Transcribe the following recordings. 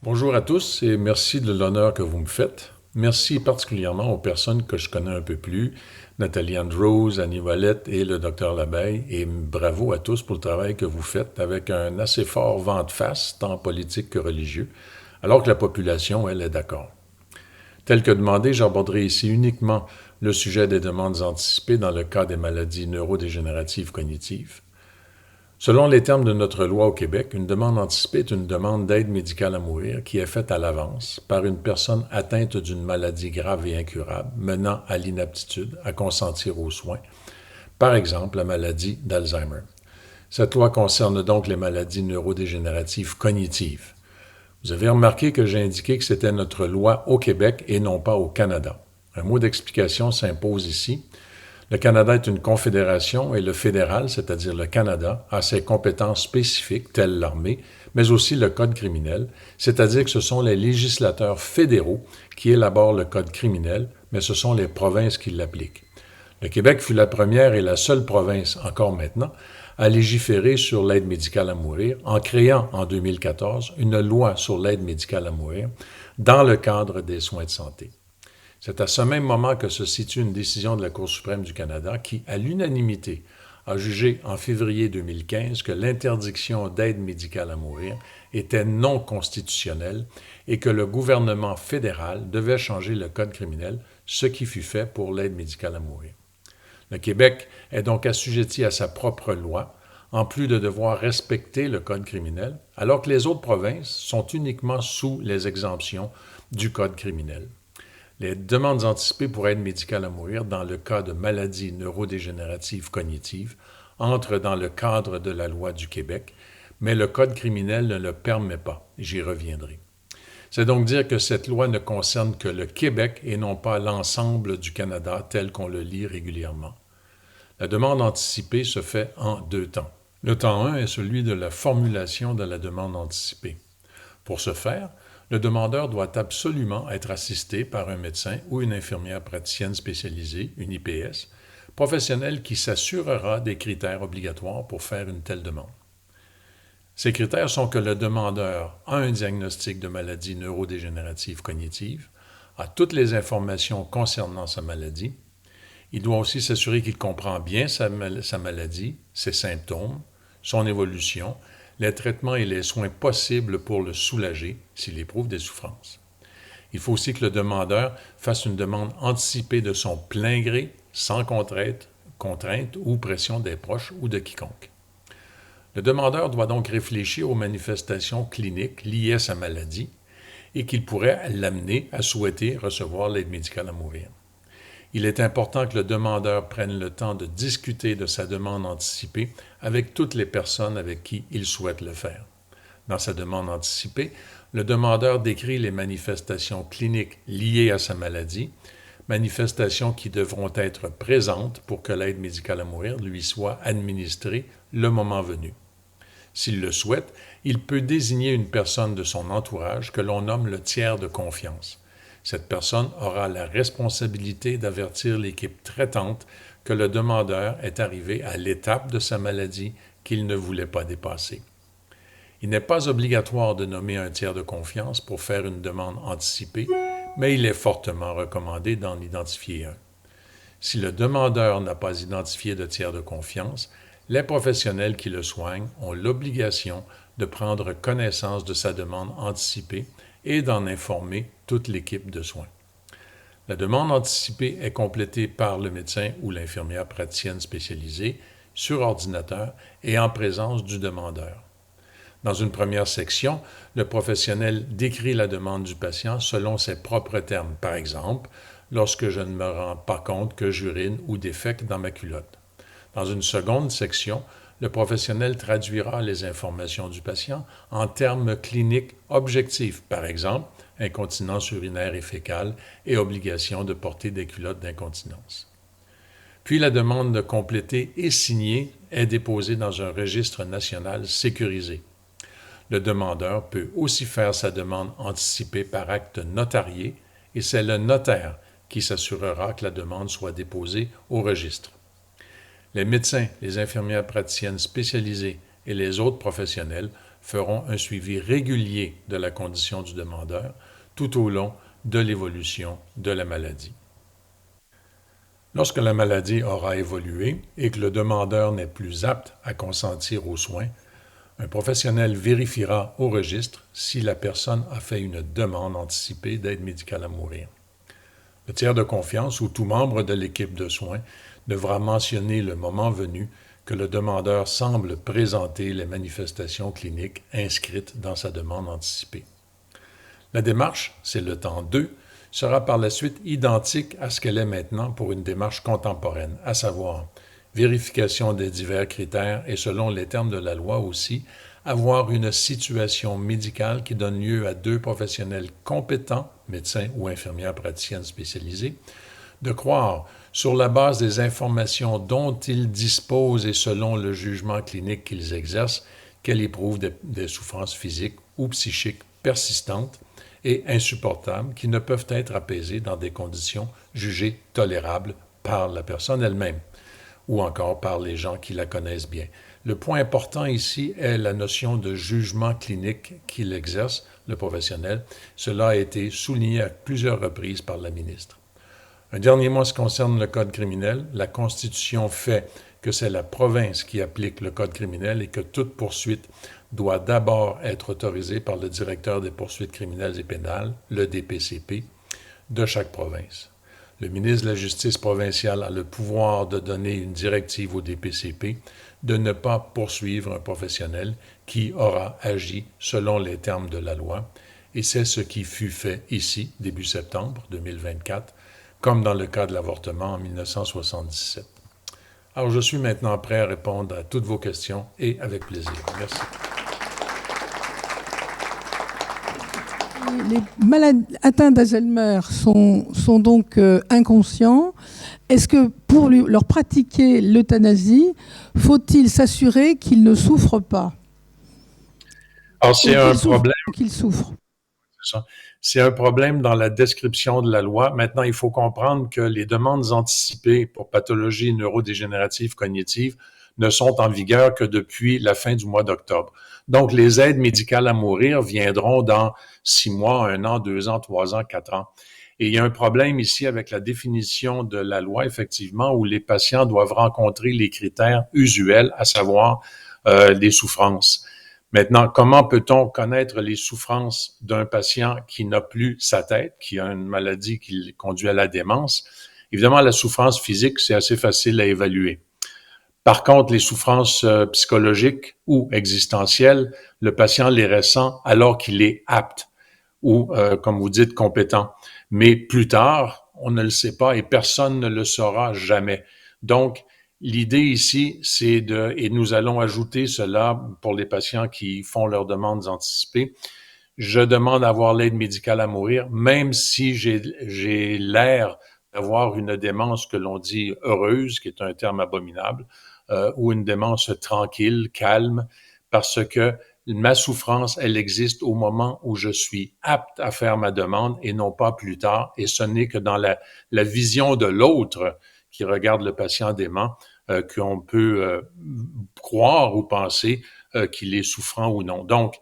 Bonjour à tous et merci de l'honneur que vous me faites. Merci particulièrement aux personnes que je connais un peu plus, Nathalie Andrews, Annie Valette et le docteur Labeille, et bravo à tous pour le travail que vous faites avec un assez fort vent de face, tant politique que religieux, alors que la population, elle, est d'accord. Tel que demandé, j'aborderai ici uniquement le sujet des demandes anticipées dans le cas des maladies neurodégénératives cognitives. Selon les termes de notre loi au Québec, une demande anticipée est une demande d'aide médicale à mourir qui est faite à l'avance par une personne atteinte d'une maladie grave et incurable menant à l'inaptitude à consentir aux soins, par exemple la maladie d'Alzheimer. Cette loi concerne donc les maladies neurodégénératives cognitives. Vous avez remarqué que j'ai indiqué que c'était notre loi au Québec et non pas au Canada. Un mot d'explication s'impose ici. Le Canada est une confédération et le fédéral, c'est-à-dire le Canada, a ses compétences spécifiques, telles l'armée, mais aussi le code criminel, c'est-à-dire que ce sont les législateurs fédéraux qui élaborent le code criminel, mais ce sont les provinces qui l'appliquent. Le Québec fut la première et la seule province, encore maintenant, à légiférer sur l'aide médicale à mourir en créant en 2014 une loi sur l'aide médicale à mourir dans le cadre des soins de santé. C'est à ce même moment que se situe une décision de la Cour suprême du Canada qui, à l'unanimité, a jugé en février 2015 que l'interdiction d'aide médicale à mourir était non constitutionnelle et que le gouvernement fédéral devait changer le code criminel, ce qui fut fait pour l'aide médicale à mourir. Le Québec est donc assujetti à sa propre loi, en plus de devoir respecter le code criminel, alors que les autres provinces sont uniquement sous les exemptions du code criminel. Les demandes anticipées pour aide médicale à mourir dans le cas de maladies neurodégénératives cognitives entrent dans le cadre de la loi du Québec, mais le code criminel ne le permet pas. J'y reviendrai. C'est donc dire que cette loi ne concerne que le Québec et non pas l'ensemble du Canada tel qu'on le lit régulièrement. La demande anticipée se fait en deux temps. Le temps 1 est celui de la formulation de la demande anticipée. Pour ce faire, le demandeur doit absolument être assisté par un médecin ou une infirmière praticienne spécialisée, une IPS, professionnel qui s'assurera des critères obligatoires pour faire une telle demande. Ces critères sont que le demandeur a un diagnostic de maladie neurodégénérative cognitive, a toutes les informations concernant sa maladie. Il doit aussi s'assurer qu'il comprend bien sa maladie, ses symptômes, son évolution, les traitements et les soins possibles pour le soulager s'il éprouve des souffrances. Il faut aussi que le demandeur fasse une demande anticipée de son plein gré, sans contrainte ou pression des proches ou de quiconque. Le demandeur doit donc réfléchir aux manifestations cliniques liées à sa maladie et qu'il pourrait l'amener à souhaiter recevoir l'aide médicale à mourir. Il est important que le demandeur prenne le temps de discuter de sa demande anticipée avec toutes les personnes avec qui il souhaite le faire. Dans sa demande anticipée, le demandeur décrit les manifestations cliniques liées à sa maladie, manifestations qui devront être présentes pour que l'aide médicale à mourir lui soit administrée le moment venu. S'il le souhaite, il peut désigner une personne de son entourage que l'on nomme le tiers de confiance. Cette personne aura la responsabilité d'avertir l'équipe traitante que le demandeur est arrivé à l'étape de sa maladie qu'il ne voulait pas dépasser. Il n'est pas obligatoire de nommer un tiers de confiance pour faire une demande anticipée, mais il est fortement recommandé d'en identifier un. Si le demandeur n'a pas identifié de tiers de confiance, les professionnels qui le soignent ont l'obligation de prendre connaissance de sa demande anticipée et d'en informer toute l'équipe de soins. La demande anticipée est complétée par le médecin ou l'infirmière praticienne spécialisée sur ordinateur et en présence du demandeur. Dans une première section, le professionnel décrit la demande du patient selon ses propres termes. Par exemple, lorsque je ne me rends pas compte que j'urine ou défèque dans ma culotte. Dans une seconde section, le professionnel traduira les informations du patient en termes cliniques objectifs, par exemple, incontinence urinaire et fécale et obligation de porter des culottes d'incontinence. Puis la demande complétée et signée est déposée dans un registre national sécurisé. Le demandeur peut aussi faire sa demande anticipée par acte notarié et c'est le notaire qui s'assurera que la demande soit déposée au registre. Les médecins, les infirmières praticiennes spécialisées et les autres professionnels feront un suivi régulier de la condition du demandeur tout au long de l'évolution de la maladie. Lorsque la maladie aura évolué et que le demandeur n'est plus apte à consentir aux soins, un professionnel vérifiera au registre si la personne a fait une demande anticipée d'aide médicale à mourir. Le tiers de confiance ou tout membre de l'équipe de soins devra mentionner le moment venu que le demandeur semble présenter les manifestations cliniques inscrites dans sa demande anticipée. La démarche, c'est le temps 2, sera par la suite identique à ce qu'elle est maintenant pour une démarche contemporaine, à savoir vérification des divers critères et selon les termes de la loi aussi, avoir une situation médicale qui donne lieu à 2 professionnels compétents, médecins ou infirmières praticiennes spécialisées, de croire, sur la base des informations dont ils disposent et selon le jugement clinique qu'ils exercent, qu'elle éprouve des souffrances physiques ou psychiques persistantes et insupportables qui ne peuvent être apaisées dans des conditions jugées tolérables par la personne elle-même ou encore par les gens qui la connaissent bien. Le point important ici est la notion de jugement clinique qu'il exerce, le professionnel. Cela a été souligné à plusieurs reprises par la ministre. Un dernier mot en ce qui concerne le Code criminel. La Constitution fait que c'est la province qui applique le Code criminel et que toute poursuite doit d'abord être autorisée par le directeur des poursuites criminelles et pénales, le DPCP, de chaque province. Le ministre de la Justice provinciale a le pouvoir de donner une directive au DPCP de ne pas poursuivre un professionnel qui aura agi selon les termes de la loi, et c'est ce qui fut fait ici, début septembre 2024, comme dans le cas de l'avortement en 1977. Alors, je suis maintenant prêt à répondre à toutes vos questions et avec plaisir. Merci. Les malades atteints d'Alzheimer sont donc inconscients. Est-ce que pour leur pratiquer l'euthanasie, faut-il s'assurer qu'ils ne souffrent pas? Alors, c'est un problème. Qu'ils souffrent. C'est un problème dans la description de la loi. Maintenant, il faut comprendre que les demandes anticipées pour pathologies neurodégénératives cognitives ne sont en vigueur que depuis la fin du mois d'octobre. Donc, les aides médicales à mourir viendront dans 6 mois, 1 an, 2 ans, 3 ans, 4 ans. Et il y a un problème ici avec la définition de la loi, effectivement, où les patients doivent rencontrer les critères usuels, à savoir les souffrances. Maintenant, comment peut-on connaître les souffrances d'un patient qui n'a plus sa tête, qui a une maladie qui conduit à la démence? Évidemment, la souffrance physique, c'est assez facile à évaluer. Par contre, les souffrances psychologiques ou existentielles, le patient les ressent alors qu'il est apte ou, comme vous dites, compétent. Mais plus tard, on ne le sait pas et personne ne le saura jamais. Donc, l'idée ici, c'est et nous allons ajouter cela pour les patients qui font leurs demandes anticipées. Je demande à avoir l'aide médicale à mourir, même si j'ai l'air d'avoir une démence que l'on dit heureuse, qui est un terme abominable, ou une démence tranquille, calme, parce que ma souffrance, elle existe au moment où je suis apte à faire ma demande et non pas plus tard. Et ce n'est que dans la vision de l'autre qui regarde le patient dément qu'on peut croire ou penser qu'il est souffrant ou non. Donc,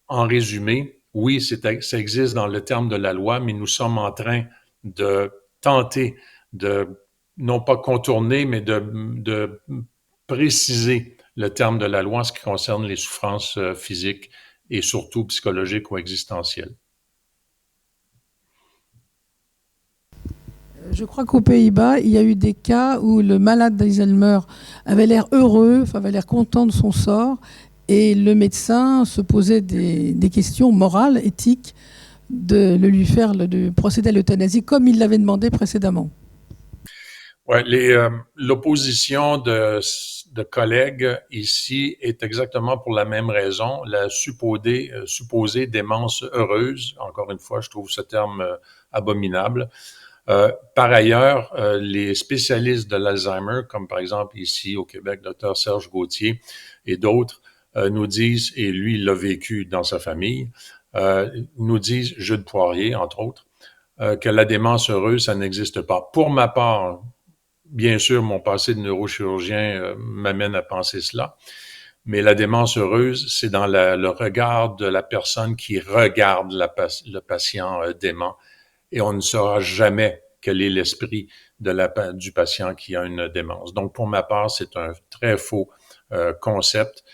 en résumé, oui, ça existe dans le terme de la loi, mais nous sommes en train de tenter de non pas contourner, mais de préciser le terme de la loi en ce qui concerne les souffrances physiques et surtout psychologiques ou existentielles. Je crois qu'aux Pays-Bas, il y a eu des cas où le malade d'Alzheimer avait l'air heureux, avait l'air content de son sort, et le médecin se posait des questions morales, éthiques, de procéder à l'euthanasie comme il l'avait demandé précédemment. Ouais, l'opposition de collègues ici est exactement pour la même raison, la supposée démence heureuse. Encore une fois, je trouve ce terme abominable. Par ailleurs, les spécialistes de l'Alzheimer, comme par exemple ici au Québec, Dr Serge Gauthier et d'autres, nous disent, et lui, il l'a vécu dans sa famille, nous disent, Jude Poirier, entre autres, que la démence heureuse, ça n'existe pas. Pour ma part, bien sûr, mon passé de neurochirurgien m'amène à penser cela, Mais la démence heureuse, c'est dans le regard de la personne qui regarde le patient dément. Et on ne saura jamais quel est l'esprit du patient qui a une démence. Donc, pour ma part, c'est un très faux concept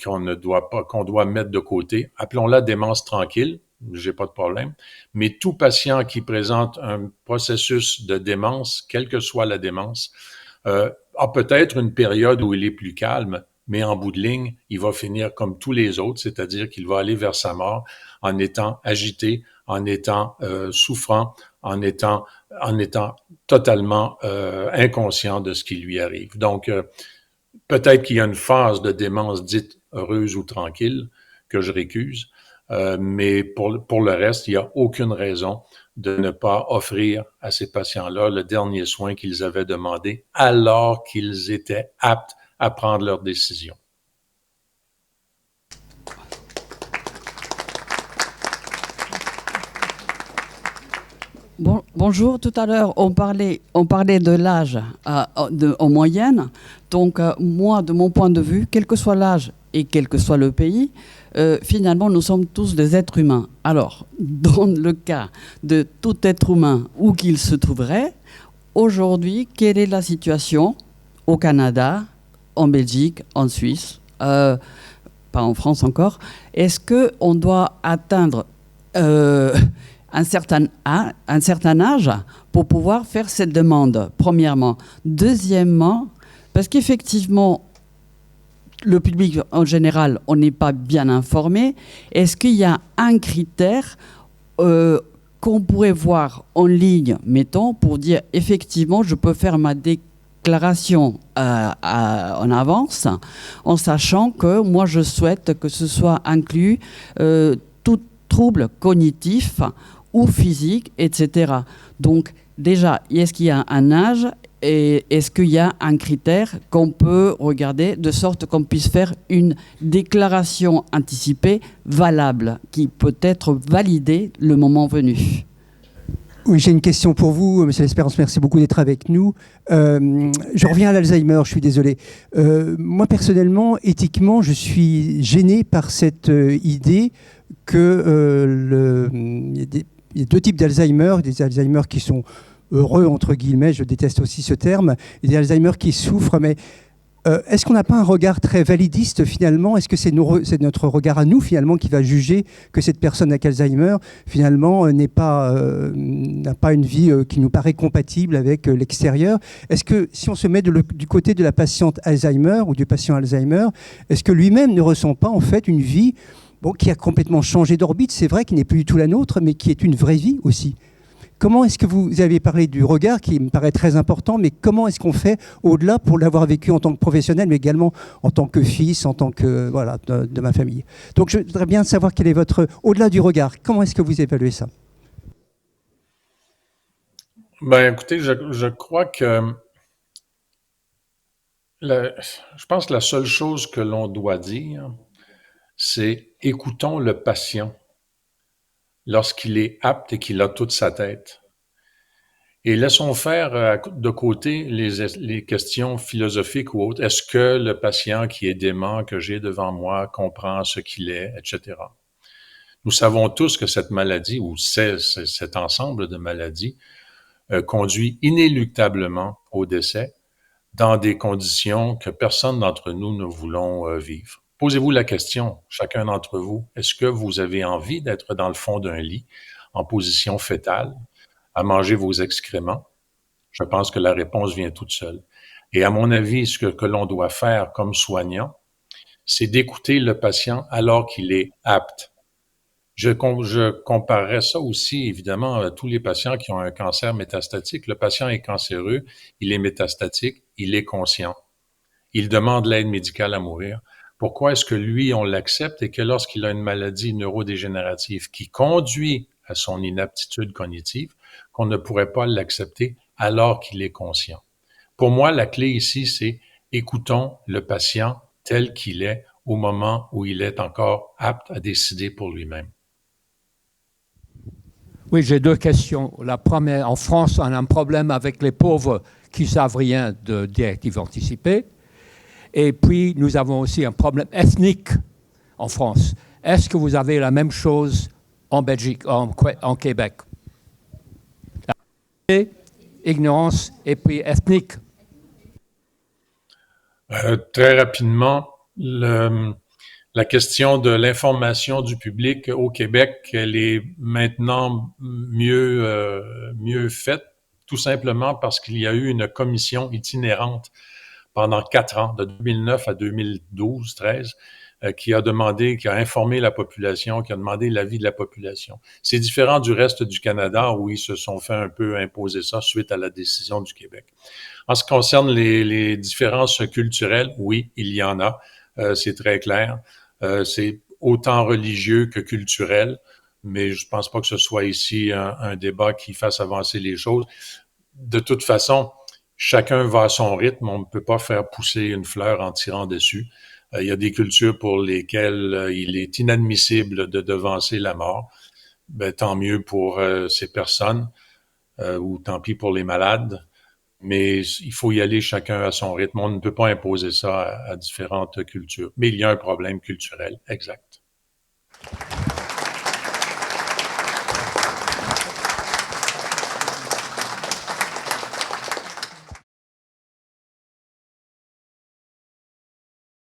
qu'on doit mettre de côté. Appelons-la démence tranquille, j'ai pas de problème. Mais tout patient qui présente un processus de démence, quelle que soit la démence, a peut-être une période où il est plus calme, mais en bout de ligne, il va finir comme tous les autres, c'est-à-dire qu'il va aller vers sa mort en étant agité, en étant souffrant, en étant totalement inconscient de ce qui lui arrive. Donc, peut-être qu'il y a une phase de démence dite heureuse ou tranquille que je récuse, mais pour le reste, il n'y a aucune raison de ne pas offrir à ces patients-là le dernier soin qu'ils avaient demandé alors qu'ils étaient aptes à prendre leurs décisions. Bonjour, tout à l'heure on parlait de l'âge en moyenne. Donc moi, de mon point de vue, quel que soit l'âge et quel que soit le pays, finalement nous sommes tous des êtres humains. Alors, dans le cas de tout être humain où qu'il se trouverait, aujourd'hui, quelle est la situation au Canada, en Belgique, en Suisse, pas en France encore? Est-ce qu'on doit atteindre un certain âge pour pouvoir faire cette demande, premièrement. Deuxièmement, parce qu'effectivement, le public en général, on n'est pas bien informé. Est-ce qu'il y a un critère qu'on pourrait voir en ligne, mettons, pour dire effectivement, je peux faire ma déclaration en avance, en sachant que moi, je souhaite que ce soit inclus tout trouble cognitif ou physique, etc. Donc, déjà, est-ce qu'il y a un âge et est-ce qu'il y a un critère qu'on peut regarder de sorte qu'on puisse faire une déclaration anticipée valable, qui peut être validée le moment venu? Oui, j'ai une question pour vous, Monsieur L'Espérance. Merci beaucoup d'être avec nous. Je reviens à l'Alzheimer, je suis désolé. Moi, personnellement, éthiquement, je suis gêné par cette idée que il y a deux types d'Alzheimer, des Alzheimer qui sont heureux, entre guillemets, je déteste aussi ce terme, et des Alzheimer qui souffrent, mais est-ce qu'on n'a pas un regard très validiste finalement? Est-ce que c'est notre regard à nous finalement qui va juger que cette personne avec Alzheimer finalement n'a pas une vie qui nous paraît compatible avec l'extérieur? Est-ce que si on se met du côté de la patiente Alzheimer ou du patient Alzheimer, est-ce que lui-même ne ressent pas en fait une vie qui a complètement changé d'orbite, c'est vrai, qui n'est plus du tout la nôtre, mais qui est une vraie vie aussi? Comment est-ce que vous avez parlé du regard, qui me paraît très important, mais comment est-ce qu'on fait au-delà pour l'avoir vécu en tant que professionnel, mais également en tant que fils, en tant que, voilà, de ma famille? Donc je voudrais bien savoir quel est au-delà du regard, comment est-ce que vous évaluez ça? Ben, écoutez, je crois que je pense que la seule chose que l'on doit dire, c'est écoutons le patient lorsqu'il est apte et qu'il a toute sa tête. Et laissons faire de côté les questions philosophiques ou autres. Est-ce que le patient qui est dément, que j'ai devant moi, comprend ce qu'il est, etc. Nous savons tous que cette maladie, ou cet ensemble de maladies, conduit inéluctablement au décès dans des conditions que personne d'entre nous ne voulons vivre. Posez-vous la question, chacun d'entre vous, est-ce que vous avez envie d'être dans le fond d'un lit, en position fétale, à manger vos excréments? Je pense que la réponse vient toute seule. Et à mon avis, ce que l'on doit faire comme soignant, c'est d'écouter le patient alors qu'il est apte. Je comparerais ça aussi, évidemment, à tous les patients qui ont un cancer métastatique. Le patient est cancéreux, il est métastatique, il est conscient. Il demande l'aide médicale à mourir. Pourquoi est-ce que lui, on l'accepte et que lorsqu'il a une maladie neurodégénérative qui conduit à son inaptitude cognitive, qu'on ne pourrait pas l'accepter alors qu'il est conscient? Pour moi, la clé ici, c'est écoutons le patient tel qu'il est au moment où il est encore apte à décider pour lui-même. Oui, j'ai deux questions. La première, en France, on a un problème avec les pauvres qui ne savent rien de directive anticipée. Et puis, nous avons aussi un problème ethnique en France. Est-ce que vous avez la même chose en Belgique, en Québec? Ignorance et puis ethnique. Très rapidement, la question de l'information du public au Québec, elle est maintenant mieux faite, tout simplement parce qu'il y a eu une commission itinérante pendant 4 ans, de 2009 à 2012-13, qui a informé la population, qui a demandé l'avis de la population. C'est différent du reste du Canada où ils se sont fait un peu imposer ça suite à la décision du Québec. En ce qui concerne les différences culturelles, oui, il y en a, c'est très clair. C'est autant religieux que culturel, mais je pense pas que ce soit ici un débat qui fasse avancer les choses. De toute façon, chacun va à son rythme. On ne peut pas faire pousser une fleur en tirant dessus. Il y a des cultures pour lesquelles il est inadmissible de devancer la mort. Ben, tant mieux pour ces personnes, ou tant pis pour les malades. Mais il faut y aller chacun à son rythme. On ne peut pas imposer ça à différentes cultures. Mais il y a un problème culturel, exact.